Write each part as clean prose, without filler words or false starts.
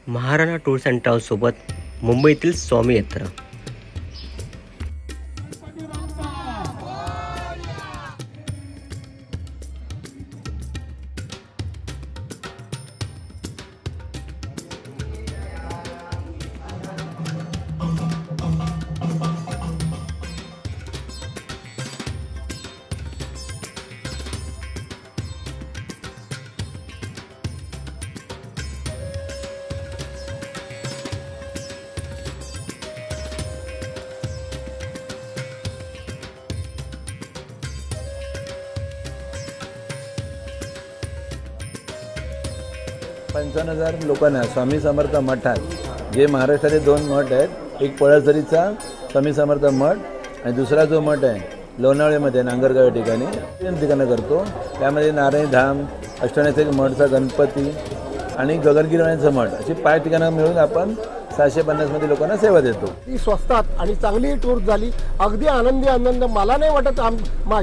Maharana tours and travels सोबत मुंबईतील स्वामी यात्रा। पंचावन्न हजार लोकांना स्वामी समर्थ मठात, जे महाराष्ट्राचे 2 मठ आहेत, एक पळसधरीचा स्वामी समर्थ मठ आणि दुसरा जो मठ आहे लोणावळेमध्ये नांगरगाव या ठिकाणी, 3 ठिकाणं करतो। त्यामध्ये नारायणी धाम, अष्टनाथाचा मठचा गणपती आणि गगनगिरीवाल्यांचं मठ, अशी 5 ठिकाणं मिळून आपण 750 मध्ये लोकांना सेवा देतो। ती स्वस्तात आणि चांगली टूर झाली, अगदी आनंद। मला नाही वाटत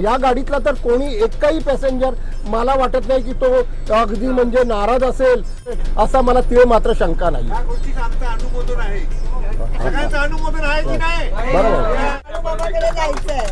या गाडीतला तर कोणी एकही पॅसेंजर मला वाटत नाही की तो अगदी म्हणजे नाराज असेल, असा मला तीळ मात्र शंका नाही। या गोष्टीचा आमचा अनुमोदन आहे, सगळ्यांचं अनुमोदन आहे की नाही? बरोबर, बाबाकडे जायचंय।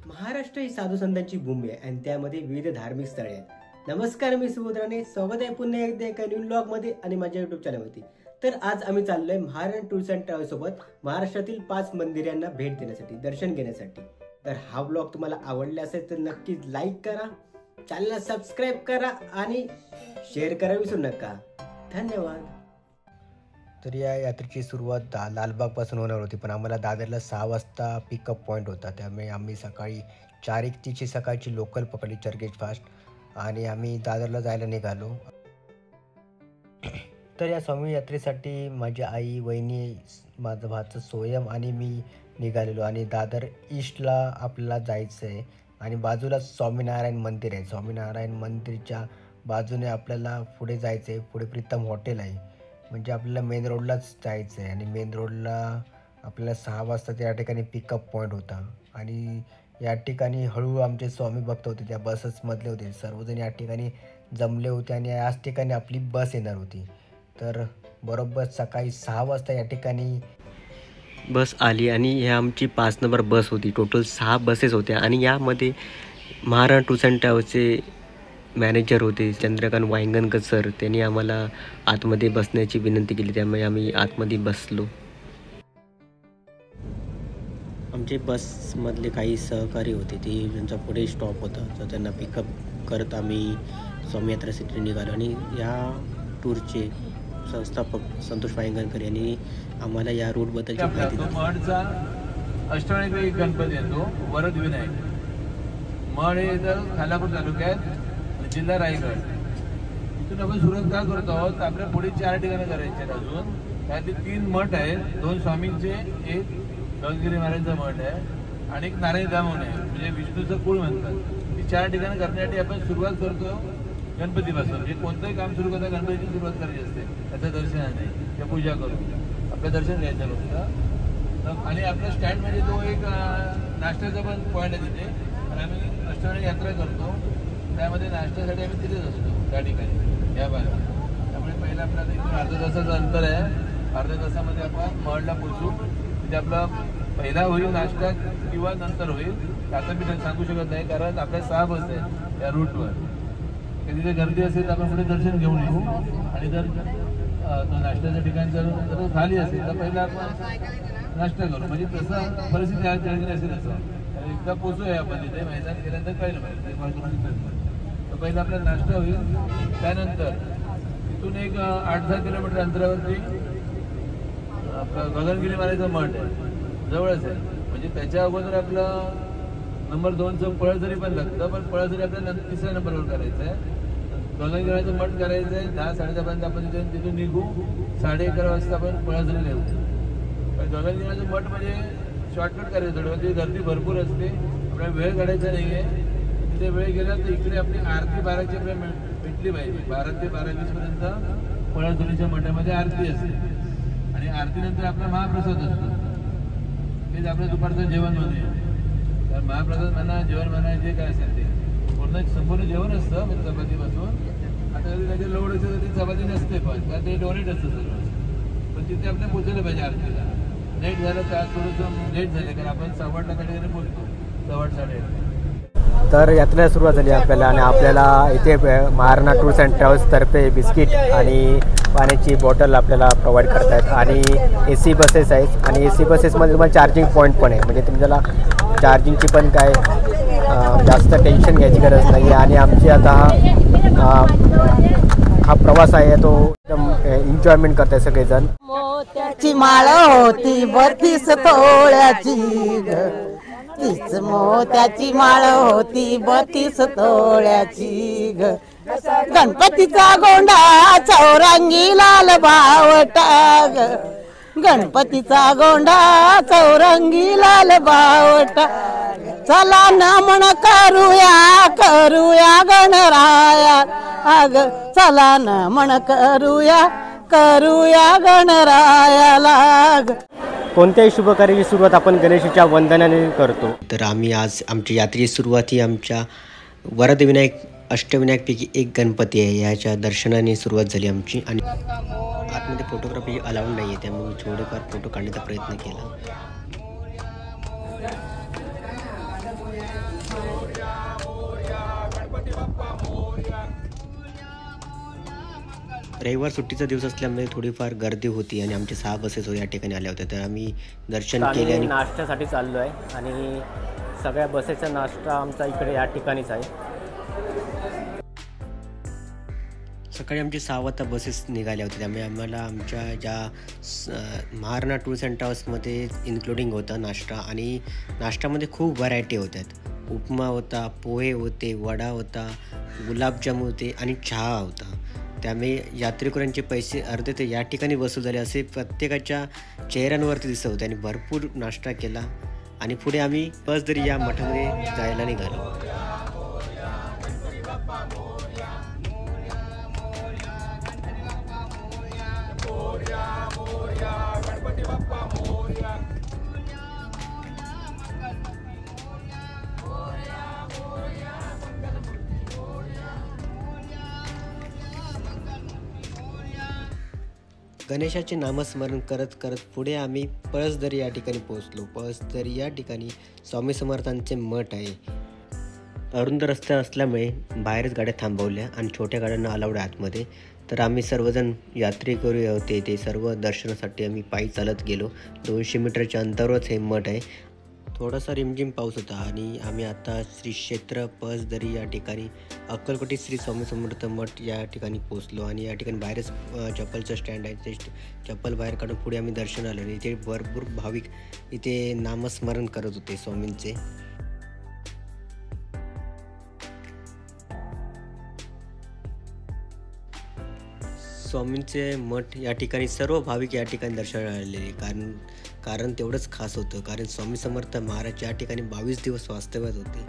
महाराष्ट्र ही साधू संतांची भूमी आहे आणि त्यामध्ये विविध धार्मिक स्थळे आहेत। नमस्कार, मी सुभद्राने, स्वागत आहे पुन्हा एकदा एका न्यू ब्लॉग मध्ये आणि माझ्या युट्यूब चॅनलवरती। तर आज आम्ही चाललोय महाराणा टूर्स अँड ट्रॅव्हल्स सोबत महाराष्ट्रातील 5 मंदिरांना भेट देण्यासाठी, दर्शन घेण्यासाठी। तर हा ब्लॉग तुम्हाला आवडला असेल तर नक्कीच लाईक करा, चॅनलला सबस्क्राईब करा आणि शेअर करा विसरू नका। धन्यवाद। तर या यात्रेची सुरुवात लालबागपासून होणार होती, पण आम्हाला दादरला 6 वाजता पिकअप पॉईंट होता, त्यामुळे आम्ही सकाळी 4:31ची सकाळची लोकल पकडली, चर्चगेट फास्ट, आणि आम्ही दादरला जायला निघालो। तर या स्वामी यात्रेसाठी माझी आई, वहिनी, माझा भाचा सोयम आणि मी निघालेलो आणि दादर ईस्टला आपल्याला जायचं आहे आणि बाजूला स्वामीनारायण मंदिर आहे। स्वामीनारायण मंदिरच्या बाजूने आपल्याला पुढे जायचं आहे, पुढे प्रीतम हॉटेल आहे, म्हणजे आपल्याला मेन रोडलाच जायचं आहे आणि मेन रोडला आपल्याला 6 वाजता त्या ठिकाणी पिकअप पॉईंट होता। आणि या ठिकाणी हळूहळू आमचे स्वामी भक्त होते, त्या बसेसमधले होते, सर्वजण या ठिकाणी जमले होते आणि याच ठिकाणी आपली बस येणार होती। तर बरोबर सकाळी 6 वाजता या ठिकाणी बस आली आणि ह्या आमची 5 नंबर बस होती। टोटल 6 बसेस होत्या आणि यामध्ये महाराणा टूर्स अँड ट्रॅव्हल्सचे मॅनेजर होते चंद्रकांत वायंगणकर सर, त्यांनी आम्हाला आतमध्ये बसण्याची विनंती केली, त्यामुळे आम्ही आतमध्ये बसलो। आमचे बसमधले काही सहकारी होते, ते त्यांचा पुढे स्टॉप होता, तर त्यांना पिकअप करत आम्ही स्वामी यात्रेसाठी निघालो आणि या टूरचे संस्थापक संतोष वायंगणकर यांनी आम्हाला या रूटबद्दलची माहिती दिली। मठचा अष्टनाथाचा गणपती येतो, वरद विनायक मठ हे तर खालापूर तालुक्यात, जिल्हा रायगड। इथून आपण सुरुवात का करतो आहोत, आपल्या पुढे 4 ठिकाणं करायचे आहेत अजून, त्यातले 3 मठ आहेत, 2 स्वामींचे, एक गगनगिरी महाराजांचा मठ आहे आणि एक नारायणी धाम आहे, म्हणजे विष्णूचं कुळ म्हणतात। ती 4 ठिकाणं करण्यासाठी आपण सुरुवात करतो गणपतीपासून। म्हणजे कोणतंही काम सुरू करता गणपतीची सुरुवात करायची असते, त्याचं दर्शनाने त्या पूजा करून आपलं दर्शन घ्यायचं होतं। आणि आपल्या स्टँडमध्ये तो एक नाश्त्याचा पण पॉईंट आहे तिथे, आणि आम्ही अष्टनाथ यात्रा करतो, त्यामध्ये नाश्त्यासाठी आम्ही तिथेच असतो त्या ठिकाणी, या भागात। त्यामुळे पहिला आपल्याला इथून अर्ध्या तासाचं अंतर आहे, अर्ध्या तासामध्ये आपण मठला पोचू, तिथे आपला पहिला होईल नाश्ता किंवा नंतर होईल, आता मी सांगू शकत नाही, कारण आपल्या 6 बस आहेत या रूटवर। तिथे गर्दी असेल तर आपण पुढे दर्शन घेऊन येऊ, आणि जर नाश्त्याचं ठिकाण जर खाली असेल तर पहिला आपण नाश्ता करू, म्हणजे तसं परिस्थिती आज जळगीर असेल असं एकदा पोचूया आपण तिथे, मैदान गेल्यानंतर कळलं पाहिजे। तर पहिला आपला नाश्ता होईल, त्यानंतर तिथून एक 8-10 किलोमीटर अंतरावरती आपलं गगनगिरी महाराजांचं मठ आहे, जवळच आहे, म्हणजे त्याच्या अगोदर आपलं नंबर 2चं पळसधरी पण लागतं, पण पळसधरी आपल्याला 3ऱ्या नंबरवर करायचं आहे। गगनगिरीचं मठ करायचं आहे, 10-10:30 पर्यंत आपण तिथून निघू, 11:30 वाजता आपण पळसधरी येऊ। पण गगनगिरीचं मठ म्हणजे शॉर्टकट करायचं थोडं, म्हणजे गर्दी भरपूर असते, आपल्याला वेळ काढायचा नाही आहे, त्या वेळी गेला तर इकडे आपली आरती 12च्या वेळी भेटली पाहिजे. 12 ते 12:20 पर्यंत पळसधुरीच्या मठामध्ये आरती असते आणि आरतीनंतर आपला महाप्रसाद असतो. तेच आपलं दुपारचं जेवण म्हणूया. तर महाप्रसाद म्हणा, जेवण म्हणा, जे काय असेल ते संपूर्ण जेवण असतं. म्हणजे चपातीपासून आता कधी त्याची लोड असेल तर ती चपाती नसते, पण ते डोनेट असतं सगळं. पण तिथे आपल्याला पोचवलं पाहिजे आरतीला. लेट झालं तर थोडंसं लेट झालं कारण आपण 8:15 त्या ठिकाणी पोचतो. 8:15. तर यात्रेला सुरुवात झाली आपल्याला आणि आपल्याला इथे महाराणा टूर्स अँड ट्रॅव्हल्सतर्फे बिस्किट आणि पाण्याची बॉटल आपल्याला प्रोव्हाइड करत आहेत. आणि AC बसेस आहेत आणि AC बसेसमध्ये तुम्हाला चार्जिंग पॉईंट पण आहे. म्हणजे तुम्हाला चार्जिंगची पण काय जास्त टेन्शन घ्यायची गरज नाही आहे. आणि आमची आता हा प्रवास आहे तो एकदम एन्जॉयमेंट करत आहे सगळेजण. मोत्याची माळ होती 32 तोळ्याची ग, तीच मोत्याची माळ होती 32 तोळ्याची ग. गणपतीचा गोंडा चौरंगी लाल बावटा ग, गणपतीचा गोंडा चौरंगी लाल बावटा. चला ना म्हण करूया करूया गणराया अग, चला ना म्हण करूया करूया गणरायाला. कोणत्याही शुभकार्याची सुरुवात आपण गणेशाच्या वंदनाने करतो. तर आम्ही आज आमची यात्रेची सुरुवात ही आमच्या वरदविनायक अष्टविनायकपैकी एक गणपती आहे याच्या दर्शनाने सुरुवात झाली आमची. आणि आतमध्ये फोटोग्राफी अलाउड नाही आहे, त्यामुळे मी थोडेफार फोटो काढण्याचा प्रयत्न केला. रविवार सुट्टीचा दिवस असल्यामुळे थोडीफार गर्दी होती आणि आमच्या 6 बसेस या ठिकाणी आल्या होत्या. तर आम्ही दर्शन केले आणि नाश्त्यासाठी चाललो आहे आणि सगळ्या बसेसचा नाश्ता आमचा इकडे या ठिकाणीच आहे. सकाळी आमची 6 वाजता बसेस निघाल्या होत्या, त्यामुळे आम्हाला आमच्या ज्या महाराणा टूर्स अँड ट्रॅव्हल्समध्ये इन्क्लुडिंग होता नाश्ता. आणि नाश्त्यामध्ये खूप व्हरायटी होत्या. उपमा होता, पोहे होते, वडा होता, गुलाबजाम होते आणि चहा होता. त्यामुळे यात्रेकरूंचे पैसे अर्धे ते या ठिकाणी वसूल झाले असे प्रत्येकाच्या चेहऱ्यांवरती दिसत होते. आणि भरपूर नाश्ता केला आणि पुढे आम्ही पळसधरी या मठामध्ये जायला निघालो. गणेशाचे नामस्मरण करत करत पुढे आम्ही पळसधरी या ठिकाणी पोहोचलो. पळसधरी या ठिकाणी स्वामी समर्थांचे मठ आहे. अरुंद रस्ते असल्यामुळे बाहेरच गाड्या थांबवल्या आणि छोट्या गाड्यांना अलाउड आतमध्ये. तर आम्ही सर्वजण यात्रेकरू होते, ते सर्व दर्शनासाठी आम्ही पायी चालत गेलो. 200 मीटरच्या अंतरावरच हे मठ आहे. थोडासा रिमझिम पाऊस होता आणि आम्ही आता श्री क्षेत्र पळसधरी या ठिकाणी अक्कलकोटी श्री स्वामी समर्थ मठ या ठिकाणी पोहोचलो. आणि या ठिकाणी बाहेरच चप्पलचं स्टँड आहे, ते चप्पल बाहेर काढून पुढे आम्ही दर्शन आलो. आणि इथे भरपूर भाविक इथे नामस्मरण करत होते स्वामींचे. स्वामींचे मठ या ठिकाणी सर्व भाविक या ठिकाणी दर्शनाला आलेले, कारण तेवढंच खास होतं. कारण स्वामी समर्थ महाराज या ठिकाणी 22 दिवस वास्तव्यात होते,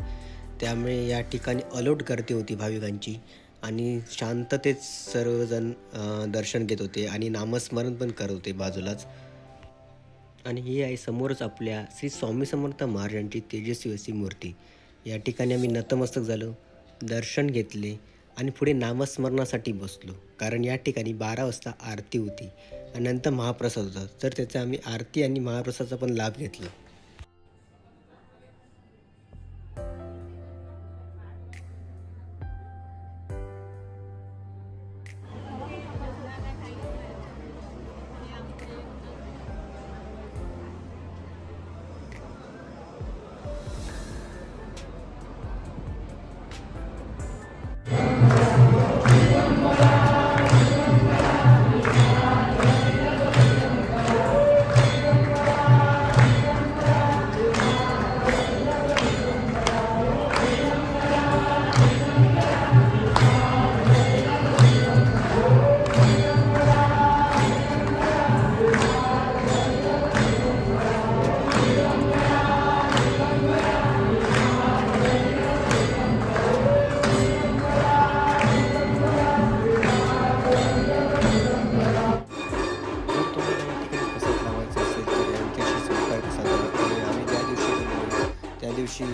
त्यामुळे या ठिकाणी अलोट गर्दी होती भाविकांची. आणि शांततेत सर्वजण दर्शन घेत होते आणि नामस्मरण पण करत होते बाजूलाच. आणि ही आहे समोरच आपल्या श्री स्वामी समर्थ महाराजांची तेजस्वी अशी मूर्ती. या ठिकाणी आम्ही नतमस्तक झालो, दर्शन घेतले आणि पुढे नामस्मरणासाठी बसलो. कारण या ठिकाणी 12 वाजता आरती होती आणि नंतर महाप्रसाद होता. तर त्याचा आम्ही आरती आणि महाप्रसादाचा पण लाभ घेतला.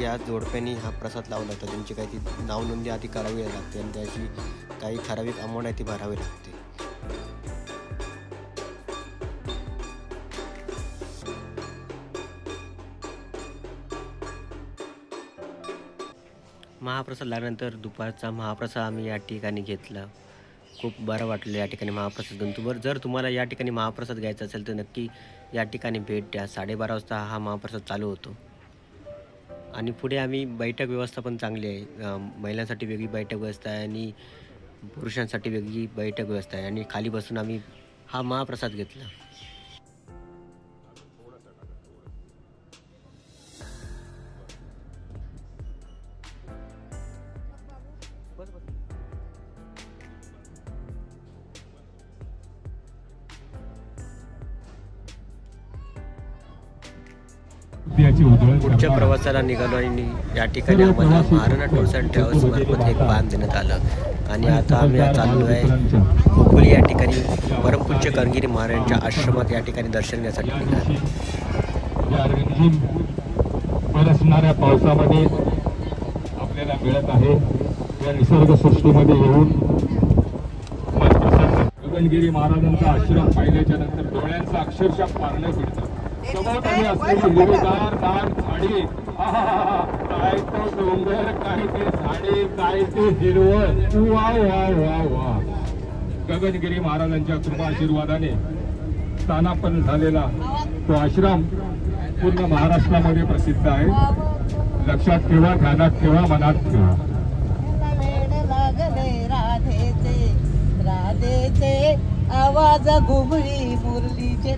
ज्या जोडप्यांनी हा प्रसाद लावला तर त्यांची काही ती नावनोंदी आधी करावी लागते आणि त्याची काही ठराविक अमाऊंट आहे ती भरावी लागते. महाप्रसाद लागल्यानंतर दुपारचा महाप्रसाद आम्ही या ठिकाणी घेतला. खूप बरं वाटलं या ठिकाणी महाप्रसाद घेऊन. जर तुम्हाला या ठिकाणी महाप्रसाद घ्यायचा असेल तर नक्की या ठिकाणी भेट द्या. 12:30 वाजता हा महाप्रसाद चालू होतो. आणि पुढे आम्ही बैठक व्यवस्था पण चांगली आहे. महिलांसाठी वेगळी बैठक व्यवस्था आहे आणि पुरुषांसाठी वेगळी बैठक व्यवस्था आहे आणि खाली बसून आम्ही हा महाप्रसाद घेतला. पुढच्या प्रवासाला निघालो आणि या ठिकाणी आम्हाला महाराणा टूर्स अँड ट्रॅव्हल्स मार्फत एक वाहन देण्यात आलं आणि आता आम्ही चाललो आहे खोपोली या ठिकाणी परमपूज्य कर्णगिरी महाराजांच्या आश्रमात या ठिकाणी दर्शन घेण्यासाठी निघालो. बरसणाऱ्या पावसामध्ये आपल्याला मिळत आहे या निसर्ग सृष्टीमध्ये येऊन कर्णगिरी महाराजांचा आश्रम पाहिल्याच्या नंतर डोळ्यांचा अक्षरशः पारणं फिरतं. समोर असलेली हिरवीगार दार झाडी, काय तो डोंगर, काय ते झाडे, काय ते हिरवळ, वा वा वा वा. गगनगिरी महाराजांच्या कृपा आशीर्वादाने स्थानापन्न झालेला तो आश्रम पूर्ण महाराष्ट्रामध्ये प्रसिद्ध आहे. लक्षात ठेवा, ध्यानात ठेवा, मनात ठेवा. राधेचे आवाज घुमरी मुरलीचे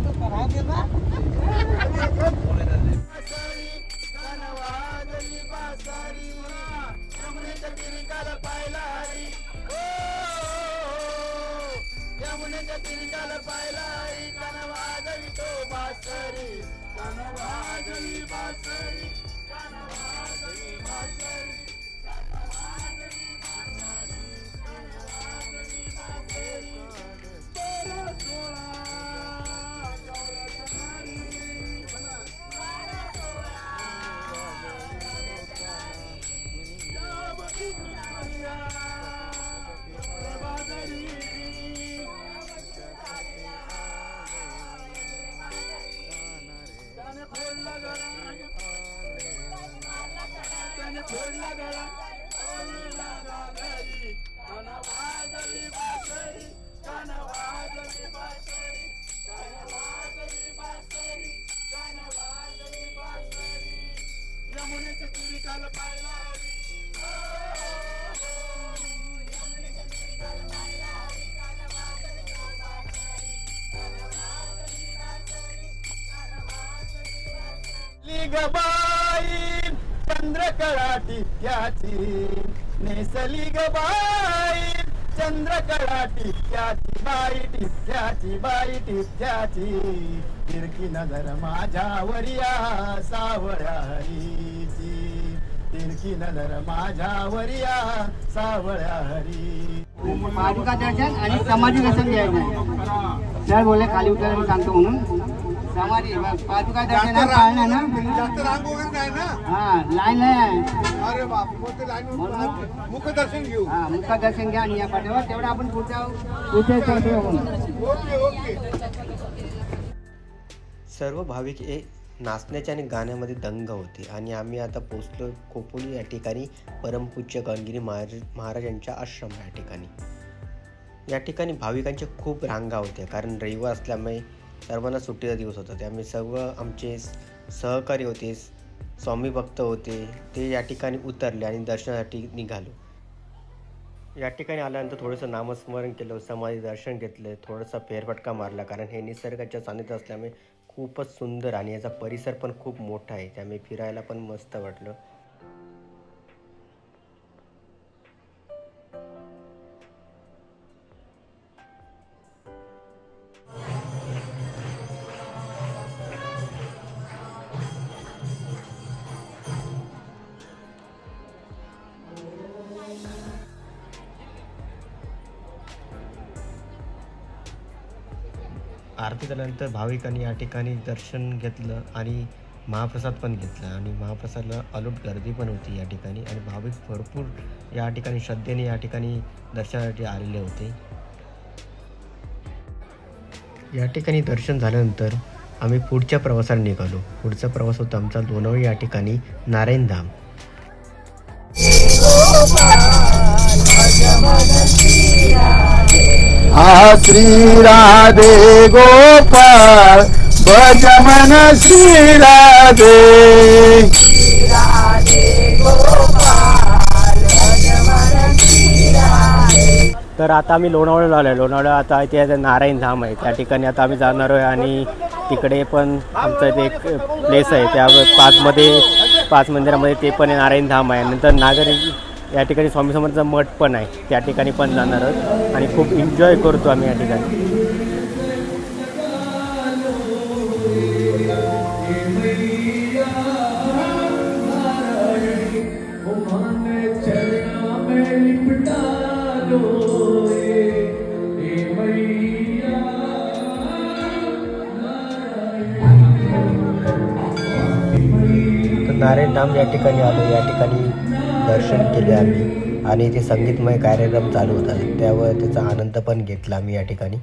गबाई चंद्रकळा टिक्याची नेसली गबाई चंद्रकळा टिक्याची बाई टिक्याची बाई टिक्याची तिरकी नजर माझ्यावरिया सावळ्या हरीची तिरकी नजर माझ्यावरिया सावळ्या हरी. पादुका दर्शन आणि समाधी दर्शन घ्यायचं सर बोलले खाली उतरायला सांगतो म्हणून. समाधी पादुका दर्शन पाळणं ना जास्त रांग वगैरे नाही ना. हा लाईन आहे. अरे बाप, मग ते लाईन मुखदर्शन घेऊ. हा मुखदर्शन घ्या आणि या पाठीवर तेवढं आपण पुढच्या ओके ओके. सर्व भाविक हे नाचण्याच्या आणि गाण्यामध्ये दंग होते आणि आम्ही आता पोचलो खोपोली या ठिकाणी परमपूज्य कर्णगिरी महाराजांच्या आश्रम या ठिकाणी. या ठिकाणी भाविकांच्या खूप रांगा होत्या कारण रविवार असल्यामुळे सर्वांना सुट्टीचा दिवस होता. त्यामुळे सर्व आमचे सहकारी होते, स्वामी भक्त होते, ते या ठिकाणी उतरले आणि दर्शनासाठी निघालो. या ठिकाणी आल्यानंतर थोडंसं नामस्मरण केलं, समाधी दर्शन घेतलं, थोडंसं फेरफटका मारला कारण हे निसर्गाच्या सानिध्यात असल्यामुळे खूपच सुंदर आणि याचा परिसर पण खूप मोठा आहे त्यामुळे फिरायला पण मस्त वाटलं. आरती झाल्यानंतर भाविकांनी या ठिकाणी दर्शन घेतलं आणि महाप्रसाद पण घेतला आणि महाप्रसादला अलोट गर्दी पण होती या ठिकाणी आणि भाविक भरपूर या ठिकाणी श्रद्धेने या ठिकाणी दर्शनासाठी आलेले होते. या ठिकाणी दर्शन झाल्यानंतर आम्ही पुढच्या प्रवासाला निघालो. पुढचा प्रवास होता आमचा लोणावळा या ठिकाणी नारायणधाम. श्री राधे गोपाळ भज मन श्री राधे. तर आता आम्ही लोणावळ्याला आलो आहे. लोणावळा आता इथे नारायणधाम आहे, त्या ठिकाणी आता आम्ही जाणार आहे आणि तिकडे पण आमचं इथे एक प्लेस आहे, त्या 5 मंदिरामध्ये ते पण नारायणधाम आहे. नंतर नागरी या ठिकाणी स्वामी समर्थांचा मठ पण आहे, त्या ठिकाणी पण जाणार आहोत आणि खूप एन्जॉय करतो आम्ही या ठिकाणी. नारायणधाम या ठिकाणी आलो. या ठिकाणी दर्शन केले आम्ही आणि ते संगीतमय कार्यक्रम चालू होता, त्यावर त्याचा आनंद पण घेतला आम्ही या ठिकाणी.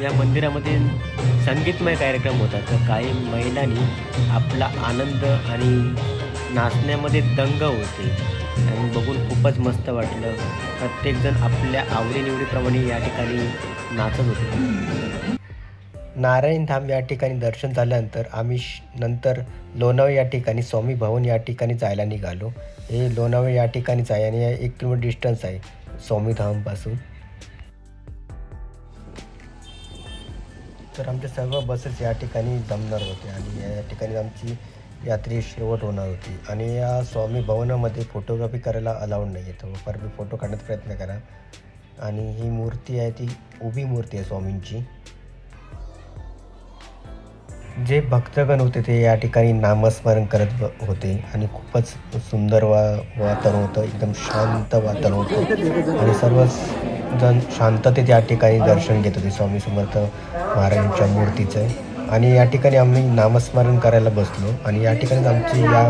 या मंदिरामध्ये संगीतमय कार्यक्रम होता, तर काही महिलांनी आपला आनंद आणि नाचण्यामध्ये दंग होते आणि बघून खूपच मस्त वाटलं. प्रत्येकजण आपल्या आवडीनिवडीप्रमाणे या ठिकाणी नाचत होते. नारायणधाम या ठिकाणी दर्शन झाल्यानंतर आम्ही नंतर लोणावळा या ठिकाणी स्वामी भवन या ठिकाणी जायला निघालो. हे लोणावळा या ठिकाणीच आहे आणि 1 किलोमीटर डिस्टन्स आहे स्वामीधामपासून. तर आमच्या सर्व बसेस या ठिकाणी जमणार होते आणि या ठिकाणी आमची यात्रे शेवट होणार होती. आणि या स्वामी भवनामध्ये फोटोग्राफी करायला अलाउड नाही आहे, तर मी फोटो काढण्याचा प्रयत्न करा. आणि ही मूर्ती आहे ती उभी मूर्ती आहे स्वामींची. जे भक्तगण होते ते या ठिकाणी नामस्मरण करत होते आणि खूपच सुंदर वातावरण होतं, एकदम शांत वातावरण होतं आणि सर्व जण शांततेत या ठिकाणी दर्शन घेत होते स्वामी समर्थ महाराजांच्या मूर्तीचं. आणि या ठिकाणी आम्ही नामस्मरण करायला बसलो आणि या ठिकाणी आमची या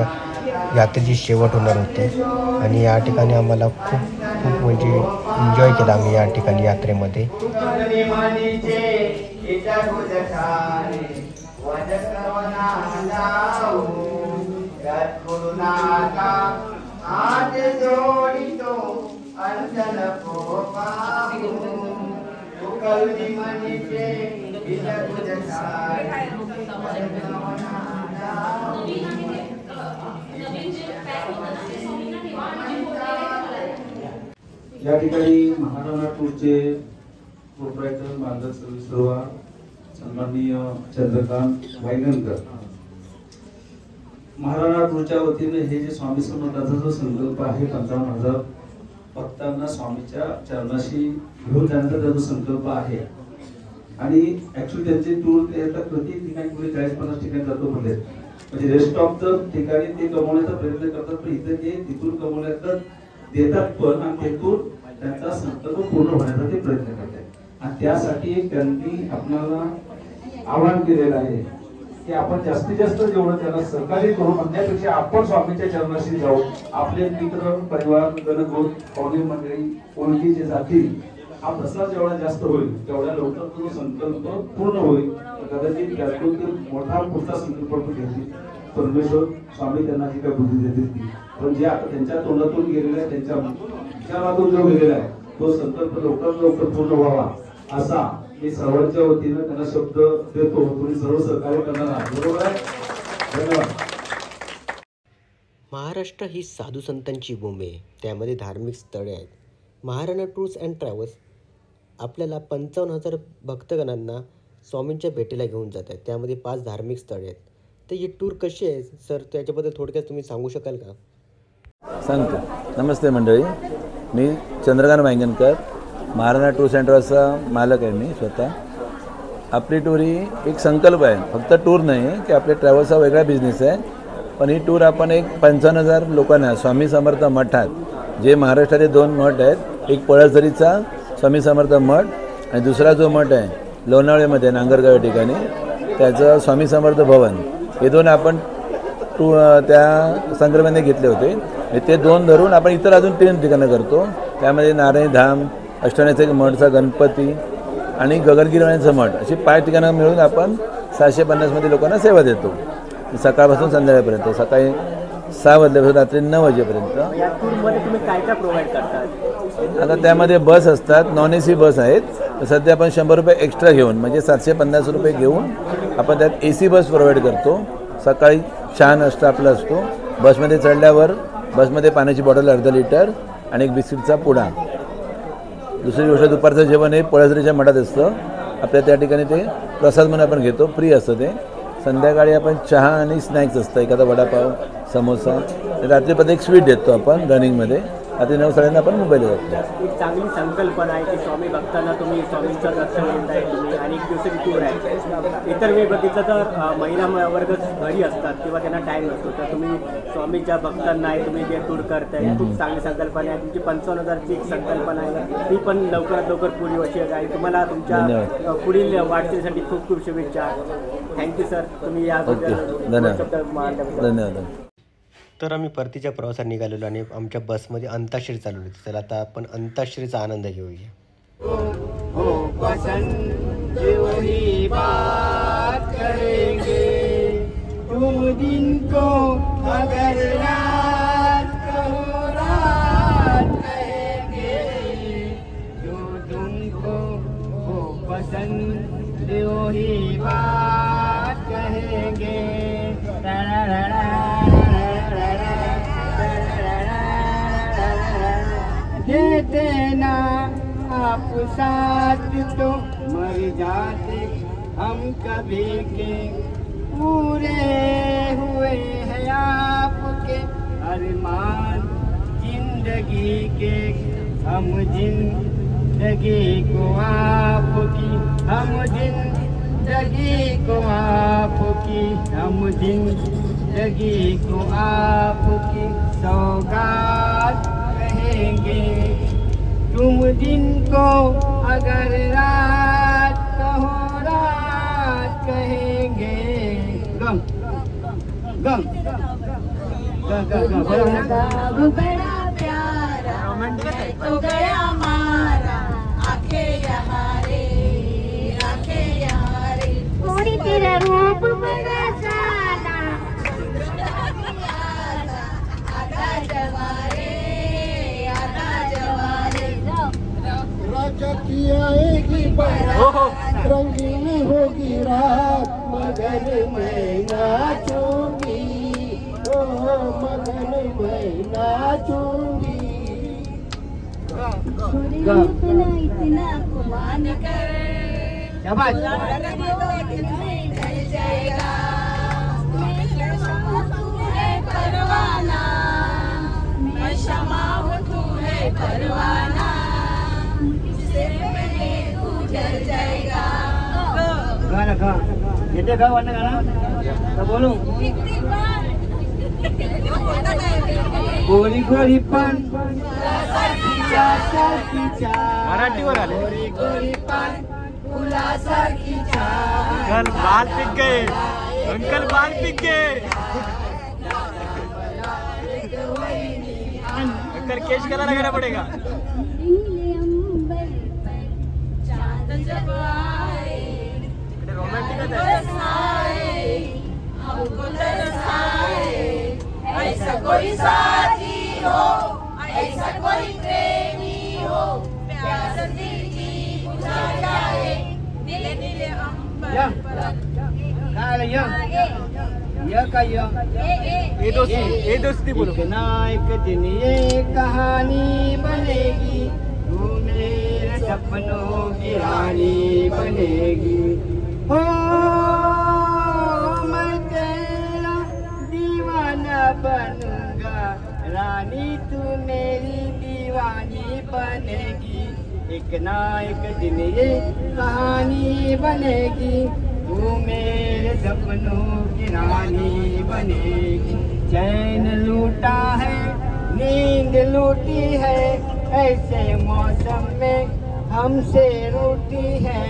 यात्रेची शेवट होणार होती आणि या ठिकाणी आम्हाला खूप म्हणजे एन्जॉय केला आम्ही या ठिकाणी यात्रेमध्ये. या ठिकाणी महाराणा टूरचे प्रोप्रायटर मार्गदर्शक सर्व सन्माननीय चंद्रकांत वायगणकर महाराणा टूरच्या वतीने हे जे स्वामी समर्थांचा जो संकल्प आहे 55,000 भक्तांना स्वामीच्या चरणाशी घेऊन जाण्याचा जो संकल्प आहे आणि ऍक्च्युअली त्यांचे टूर ते आता प्रत्येक ठिकाणी पुढे 40-50 ठिकाणी जातो म्हणजे रेस्ट ऑफ द ठिकाणी ते कमवण्याचा प्रयत्न करतात, पण इथे ते तिथून कमवण्याचा देतात पण आणि तिथून त्यांचा संकल्प पूर्ण होण्याचा ते प्रयत्न करतात. आणि त्यासाठी त्यांनी आपल्याला आवाहन केलेलं आहे की आपण जास्तीत जास्त जेवढं त्यांना सहकार्य करू म्हणण्यापेक्षा आपण स्वामींच्या चरणाशी जाऊ. आपले मित्र परिवार गणगोत पाहुणे मंडळी ओळखीचे जातील, हा प्रसार जेवढा जास्त होईल तेवढ्या लवकर तो संकल्प पूर्ण होईल. कदाचित त्यातून ते मोठा पुढचा संकल्प घेतील. परमेश्वर स्वामी त्यांना जी काही बुद्धी देतील ती, पण जे आता त्यांच्या तोंडातून गेलेला आहे त्यांच्या विचारातून जो गेलेला आहे तो संकल्प लवकरात लवकर पूर्ण व्हावा असा मी सर्वांच्या वतीनं त्यांना शब्द देतो. तुम्ही सर्व सहकार्य करणार आहात, बरोबर आहे? धन्यवाद. महाराष्ट्र ही साधू संतांची भूमी आहे, त्यामध्ये धार्मिक स्थळे आहेत. महाराणा टूर्स अँड ट्रॅव्हल्स आपल्याला 55,000 भक्तगणांना स्वामींच्या भेटीला घेऊन जात आहेत. त्यामध्ये 5 धार्मिक स्थळे आहेत. तर ही टूर कशी आहे सर, त्याच्याबद्दल थोडक्यात तुम्ही सांगू शकाल का? सांगतो. नमस्ते मंडळी, मी चंद्रकांत वांगणकर, महाराणा टूर सेंटरचा मालक आहे मी स्वतः. आपली टूर ही एक संकल्प आहे, फक्त टूर नाही की आपल्या ट्रॅव्हल्सचा वेगळा बिझनेस आहे, पण ही टूर आपण एक 55,000 लोकांना स्वामी समर्थ मठात, जे महाराष्ट्राचे 2 मठ आहेत, एक पळसधरीचा स्वामी समर्थ मठ आणि दुसरा जो मठ आहे लोणावळ्यामध्ये नांगरगाव या ठिकाणी त्याचं स्वामी समर्थ भवन, हे 2 आपण त्या संकल्पने घेतले होते. ते 2 धरून आपण इतर अजून 3 ठिकाणं करतो. त्यामध्ये नारायणी धाम, अष्टविनायक मठचा गणपती आणि गगनगिरीवाण्यांचं मठ, अशी 5 ठिकाणं मिळून आपण 750 लोकांना सेवा देतो, सकाळपासून संध्याकाळपर्यंत, सकाळी 6 वाजल्यापासून रात्री 9 वाजेपर्यंत. या टूरमध्ये तुम्ही काय काय प्रोव्हाइड करतात? आता त्यामध्ये बस असतात, नॉन AC बस आहेत. सध्या आपण 100 रुपये एक्स्ट्रा घेऊन म्हणजे 750 रुपये घेऊन आपण त्यात AC बस प्रोव्हाइड करतो. सकाळी चहा नाश्ता आपला असतो. बसमध्ये चढल्यावर बसमध्ये पाण्याची बॉटल अर्धा लिटर आणि एक बिस्किटचा पुडा. दुसरी गोष्ट, दुपारचं जेवण हे पळसधरीच्या मठात असतं. आपल्या त्या ठिकाणी ते प्रसाद म्हणून आपण घेतो, फ्री असतं ते. संध्याकाळी आपण चहा आणि स्नॅक्स असतं, एखादा वडापाव, समोसा. रात्री पण एक स्वीट देतो आपण रनिंगमध्ये. रात्री 9 साडेनऊ आपण मुंबईला जातो. एक चांगली संकल्पना आहे की स्वामी भक्तांना तुम्ही स्वामींचं दर्शन घेत आहे तुम्ही, आणि एक दिवसाची टूर आहे. इतर वेळ बघितलं तर महिला वर्ग घरी असतात किंवा त्यांना टाईम नसतो, तर तुम्ही स्वामीच्या भक्तांना आहे तुम्ही जे टूर करताय, खूप चांगली संकल्पना आहे. तुमची 55,000ची एक संकल्पना आहे, ती पण लवकरात लवकर पुरी वर्षी आहे. तुम्हाला तुमच्या पुढील वाटचालीसाठी खूप खूप शुभेच्छा. थँक्यू सर, तुम्ही या धन्यवाद. तर आम्ही परतीच्या प्रवासात निघालेलो आणि आमच्या बसमध्ये अंताक्षरी चालू होती. तर आता आपण अंताक्षरीचा आनंद घेऊया. देते ना आप साथ तो मर जाते हम कभी के, पूरे हुए हैं आपके अरमान जिंदगी के, हम जिंदगी को आपकी, हम जिंदगी को आपकी, हम जिंदगी को आपकी सौगात कहेंगे. तुम जिनको अगर रात कहो रात कहेंगे. गम गम बड़ा प्यारा तो गया हमारा, आंखें यहाँ रे थोड़ी तेरा रूप बड़ा साला, आधा जवारे राजा की आएगी बारात, रंगीन होगी रात, मगन मैं नाचूंगी, मगन मैं नाचूंगी. इतना गुमान कर ढल जाएगा. तू है परवाना, मैं शमा हूँ तू है परवाना, तुझसे पहले तू जल जाएगा. गाना गा येते का वाटणं गाणं तर बोलू. गोरी गोरी पान मराठीवर आले. गोरी गोरी पान फुलासारखी अंकल बाल पिक गए, अंकल बाल पिक गए. अंकल केश कलर लगाना पड़ेगा. रोमांटिक हमको तरसाए, ऐसा कोई साथी हो, ऐसा कोई प्रेमी हो, प्यास दिल की बुझा जाए, नीले नीले अंबर काय य काय ये दोस्ती बोलो. एक दिन ये कहानी बनेगी, तू मेरे सपनों की रानी बनेगी। हो मैं तेरा दीवाना बनूंगा, रानी तू मेरी दीवानी बनेगी। एक ना एक दिन ये कहानी बनेगी, तू मेरे सपनों की रानी बनेगी। चैन लूटा है नींद लूटी है, ऐसे मौसम में हमसे रूठी है।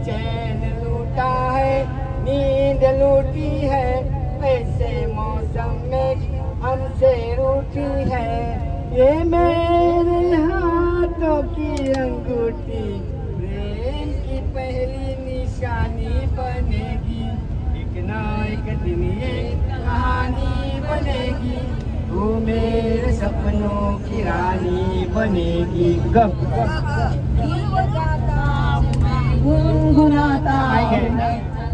चैन लूटा है नींद लूटी है, ऐसे मौसम में हमसे रूठी है। ये मेरे हाथों की अंगूठी प्रेम की पहली निशानी बनेगी। एक ना एक दिन ये कहानी बनेगी, तू मेरे सपनों की रानी बनेगी। गप गुनगुनाता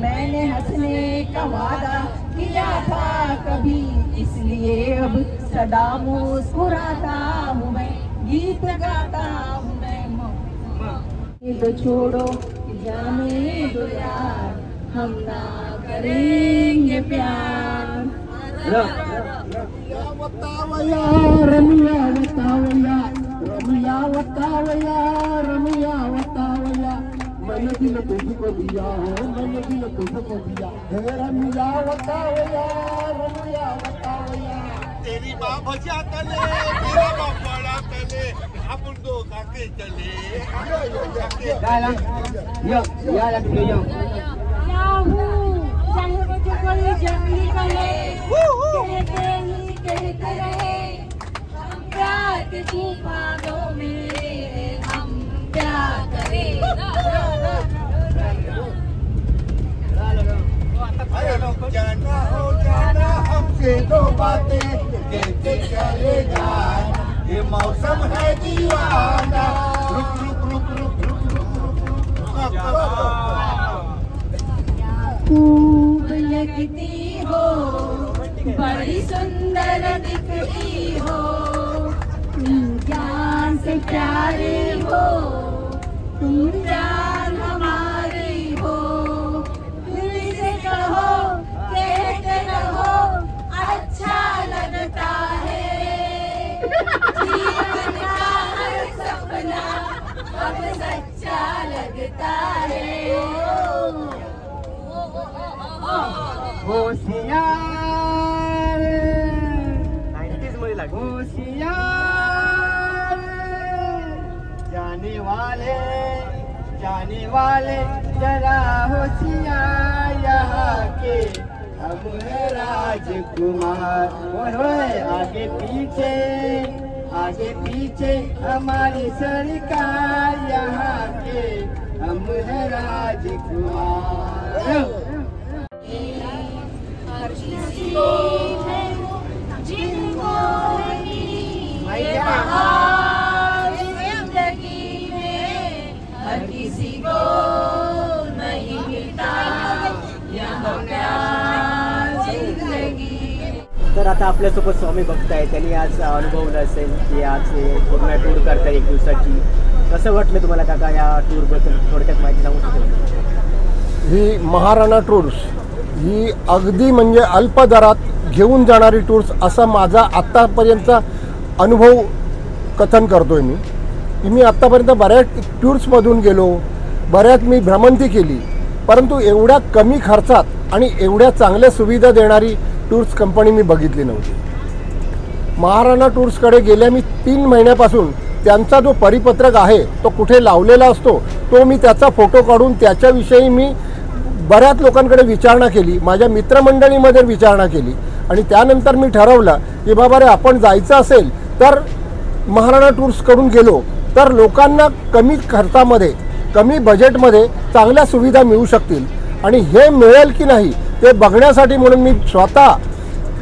मैंने हंसने का वादा किया था कभी, इसलिए अब सदा मुस्कुराता हूँ मैं, गीत गाता हूँ मैं। तो छोड़ो जाने दो यार, हम ना करेंगे प्यार। वतावया रमिया वतावया, रमिया वतावया, रमिया वतावया, मैंने दिल तुझको दिया हो, मैंने दिल तुझको दिया है। रमिया वतावया, रमिया वतावया, तेरी माँ भजिया तले, तेरा बाप बड़ा तले, अपन दो काके चले। चाहे मुझे कोई जंगली कहे, कहते ही कहते रहे, हम प्यार के तूफानों में हम प्यार करें। जाना हो जाना हमसे दो बातें कहते चले जाए, ये मौसम है दीवाना। रुक रुक रुक रुक रुक रुक खूब लगती हो, बड़ी सुंदर दिखती हो, तुम जान से प्यारे हो, तुम जान हमारी हो। दिल से कहो कहते रहो, अच्छा लगता है, जीवन का हर सपना अब सच्चा लगता है। होशियार होशियार जाने वाले जरा होशियार, यहाँ के हम है राजकुमार। आगे पीछे हमारी सरकार, यहाँ के हम है राजकुमार। जिंदगी में हर किसी को नहीं मिलता यहाँ प्यार जिंदगी। तर आता आपल्यासोबत स्वामी भक्त आहे, त्यांनी आज अनुभवलं असेल की आज पूर्ण टूर करता एक दिवसाची. कसं वाटलं तुम्हाला काका या टूरबद्दल थोडक्यात माहिती सांगू शकता? ही महाराणा टूर्स ही अगदी म्हणजे अल्प दरात घेऊन जाणारी टूर्स असा माझा आत्तापर्यंतचा अनुभव कथन करतोय मी आत्तापर्यंत बऱ्याच टूर्समधून गेलो, बऱ्याच मी भ्रमंती केली, परंतु एवढ्या कमी खर्चात आणि एवढ्या चांगल्या सुविधा देणारी टूर्स कंपनी मी बघितली नव्हती. महाराणा टूर्सकडे गेल्या मी 3 महिन्यापासून त्यांचा जो परिपत्रक आहे तो कुठे लावलेला असतो, तो मी त्याचा फोटो काढून त्याच्याविषयी मी बऱ्याच लोकांकडे विचारणा केली, माझ्या मित्रमंडळीमध्ये विचारणा केली आणि त्यानंतर मी ठरवलं की बाबा रे आपण जायचं असेल तर महाराणा टूर्सकडून गेलो तर लोकांना कमी खर्चामध्ये कमी बजेटमध्ये चांगल्या सुविधा मिळू शकतील आणि हे मिळेल की नाही ते बघण्यासाठी म्हणून मी स्वतः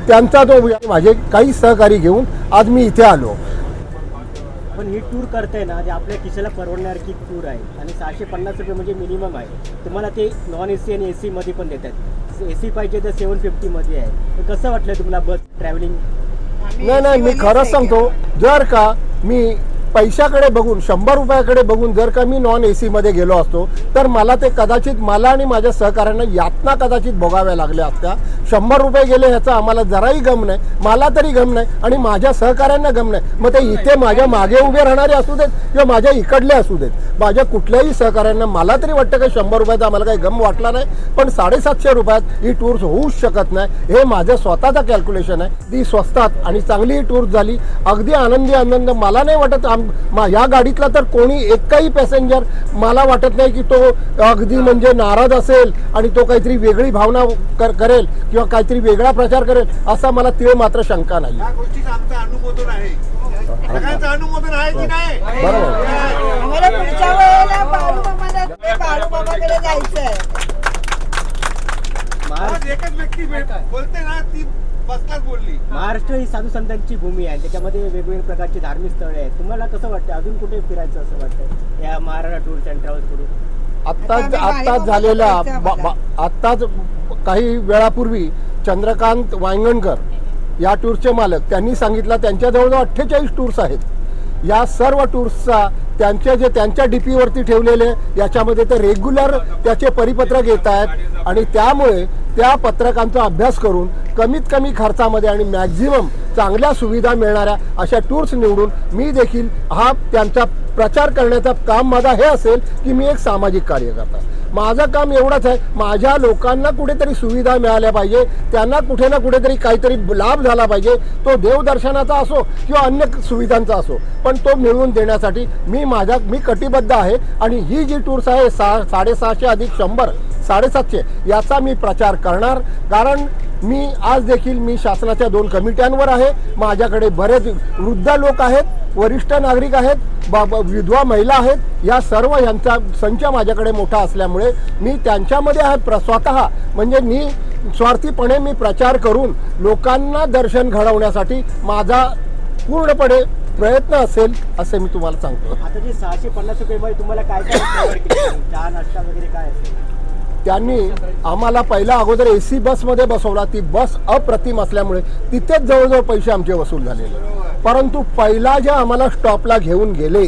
त्यांचा जो माझे काही सहकारी घेऊन आज मी इथे आलो. पण ही टूर करताय ना, जे आपल्या खिशाला परवडणारी टूर आहे आणि 650 रुपये म्हणजे मिनिमम आहे. तुम्हाला ते नॉन AC आणि AC मध्ये पण देतात. AC पाहिजे तर 750 मध्ये आहे. तर कसं वाटलं तुम्हाला बस ट्रॅव्हलिंग? नाही मी खरंच सांगतो, जर का मी पैशाकडे बघून 100 रुपयाकडे बघून जर का मी नॉन AC मध्ये गेलो असतो तर मला ते कदाचित मला आणि माझ्या सहकाऱ्यांना यातना कदाचित भोगाव्या लागल्या असत्या. 100 रुपये गेले ह्याचा आम्हाला जराही गम नाही, मला तरी गम नाही आणि माझ्या सहकाऱ्यांना गम नाही. मग ते इथे माझ्या मागे उभे राहणारे असू देत किंवा माझ्या इकडले असू देत, माझ्या कुठल्याही सहकाऱ्यांना मला तरी वाटतं की 100 रुपयाचा आम्हाला काही गम वाटला नाही. पण 750 रुपयात ही टूर्स होऊच शकत नाही, हे माझं स्वतःचं कॅल्क्युलेशन आहे. ती स्वस्तात आणि चांगली ही टूर्स झाली, अगदी आनंद. मला नाही वाटत या गाडीतला तर कोणी एकही पॅसेंजर मला वाटत नाही की तो अगदी म्हणजे नाराज असेल आणि तो काहीतरी वेगळी भावना करेल किंवा काहीतरी वेगळा प्रचार करेल असा मला तीळ मात्र शंका नाही. या गोष्टीचं आमचं अनुमोदन आहे, सगळ्यांचं अनुमोदन आहे की नाही? बरोबर. आम्हाला पुढच्या वेळेला बाळूमामाकडे जायचंय. एकच व्यक्ती बोलते ना ती बसलाच बोलली. महाराष्ट्र ही साधू संतांची भूमी आहे, त्याच्यामध्ये वेगवेगळ्या प्रकारची धार्मिक स्थळे आहेत. तुम्हाला कसं वाटतं अजून कुठे फिरायचं असं वाटतं या महाराष्ट्र टूर्स अँड ट्रॅव्हल्स कडून? आत्ताच झालेला आत्ताच काही वेळापूर्वी चंद्रकांत वांगणकर या टूरचे मालक त्यांनी सांगितलं त्यांच्या जवळजवळ 48 टूर्स आहेत. या सर्व टूर्सचा त्यांच्या DP वरती ठेवलेले याच्यामध्ये ते रेग्युलर त्याचे परिपत्रक येत आहेत आणि त्यामुळे त्या पत्रकांचा अभ्यास करून कमीत कमी खर्चामध्ये आणि मॅक्झिमम चांगल्या सुविधा मिळणाऱ्या अशा टूर्स निवडून मी देखील हा त्यांचा प्रचार करण्याचं काम माझा हे असेल की मी एक सामाजिक कार्यकर्ता. माझं काम एवढंच आहे, माझ्या लोकांना कुठेतरी सुविधा मिळाल्या पाहिजे, त्यांना कुठे ना कुठेतरी काहीतरी लाभ झाला पाहिजे, तो देवदर्शनाचा असो किंवा अन्य सुविधांचा असो, पण तो मिळवून देण्यासाठी मी कटिबद्ध आहे. आणि ही जी टूर्स आहे 650 अधिक 100 750 याचा मी प्रचार करणार. कारण आज देखील मी शासनाच्या 2 कमिट्यांवर आहे. माझ्याकडे बरेच वृद्ध लोक आहेत, वरिष्ठ नागरिक आहेत, विधवा महिला आहेत. या सर्व यांचा संच माझ्याकडे मोठा असल्यामुळे मी त्यांच्यामध्ये आहे स्वतः म्हणजे स्वार्थीपणे मी प्रचार करून लोकांना दर्शन घडवण्यासाठी माझा पूर्णपणे प्रयत्न असेल असे मी तुम्हाला सांगतो. आता जे 650 रुपये तुम्हाला काय चहा नाश्ता वगैरे काय असेल? त्यांनी आम्हाला पहिला अगोदर AC बसमध्ये बसवला. ती बस अप्रतिम असल्यामुळे तिथेच जवळजवळ पैसे आमचे वसूल झालेले. परंतु पहिला जे आम्हाला स्टॉपला घेऊन गेले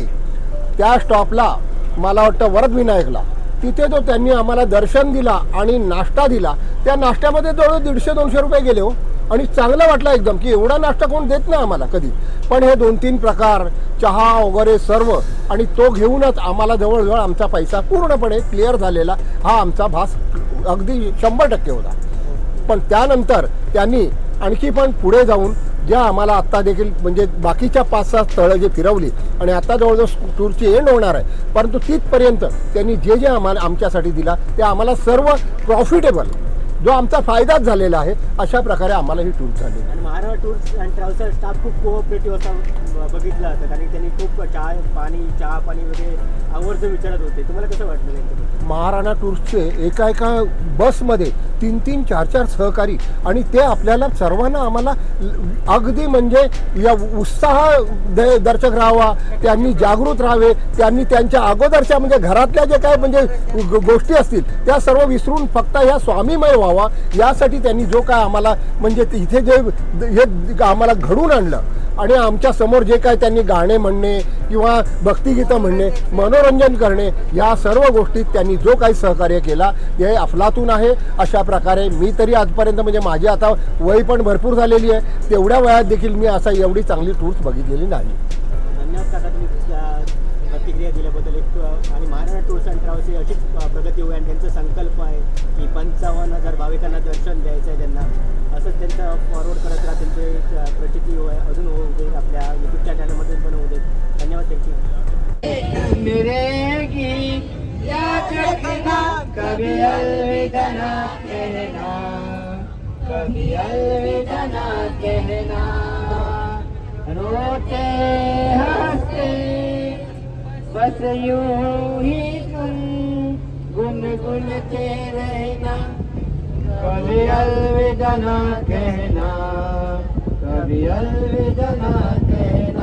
त्या स्टॉपला मला वाटतं वरदविनायकला तिथे जो त्यांनी आम्हाला दर्शन दिला आणि नाश्ता दिला, त्या नाश्त्यामध्ये जवळ 150-200 रुपये गेले हो. आणि चांगलं वाटलं एकदम की एवढा नाश्ता कोण देत नाही आम्हाला कधी. पण हे 2-3 प्रकार चहा वगैरे सर्व आणि तो घेऊनच आम्हाला जवळजवळ आमचा पैसा पूर्णपणे क्लिअर झालेला हा आमचा भास अगदी 100% होता. पण त्यानंतर त्यांनी आणखी पण पुढे जाऊन ज्या आम्हाला आत्ता देखील म्हणजे बाकीच्या 5-6 स्थळं जे फिरवली आणि आता जवळजवळ टूरची एंड होणार आहे, परंतु तिथपर्यंत त्यांनी जे आमच्यासाठी दिला ते आम्हाला सर्व प्रॉफिटेबल जो आमचा फायदाच झालेला आहे अशा प्रकारे आम्हाला ही टूर झाली. आणि महाराष्ट्र टूर्स अँड ट्रॅव्हल्सचा स्टाफ खूप कोऑपरेटिव्ह असा बघितला जातं आणि त्यांनी खूप चहा पाणी वगैरे आवर्जून विचारत होते. तुम्हाला कसं वाटलं? महाराणा टूर्सचे एका बसमध्ये 3-3, 4-4 सहकारी आणि ते आपल्याला सर्वांना आम्हाला अगदी म्हणजे या उत्साह दर्शक राहावा, त्यांनी जागृत राहावे, त्यांनी त्यांच्या अगोदरच्या म्हणजे घरातल्या जे काय म्हणजे गोष्टी असतील त्या सर्व विसरून फक्त या स्वामीमय व्हावा यासाठी त्यांनी जो काय आम्हाला म्हणजे इथे जे हे आम्हाला घडून आणलं आणि आमच्या समोर जे काय त्यांनी गाणे म्हणणे किंवा भक्तिगीतं म्हणणे, मनोरंजन करणे या सर्व गोष्टीत त्यांनी जो काही सहकार्य केला हे अफलातून आहे. अशा प्रकारे मी तरी आजपर्यंत म्हणजे माझी आता वय पण भरपूर झालेली आहे, तेवढ्या वयात देखील मी असा एवढी चांगली टूर्स बघितलेली नाही. धन्यवाद काका तुम्ही प्रतिक्रिया दिल्याबद्दल. आणि महाराष्ट्र टूर्स अँड ट्रॅव्हल्स ही अशीच प्रगती होईल आणि त्यांचा संकल्प आहे की 55,000 भाविकांना दर्शन द्यायचं आहे त्यांना. असंच त्यांचं फॉरवर्ड करत राहा, त्यांचे प्रचिती अजून होऊ दे, आपल्या यूट्यूबच्या चॅनलमधून पण होऊ दे. धन्यवाद त्यांची. मेरे गीत याद रखना, कभी अलविदा ना कहना, कभी अलविदा ना कहना. रोते हंसते बस यूं ही तुम गुनगुनते रहना, कभी अलविदा ना कहना, कभी अलविदा ना कहना.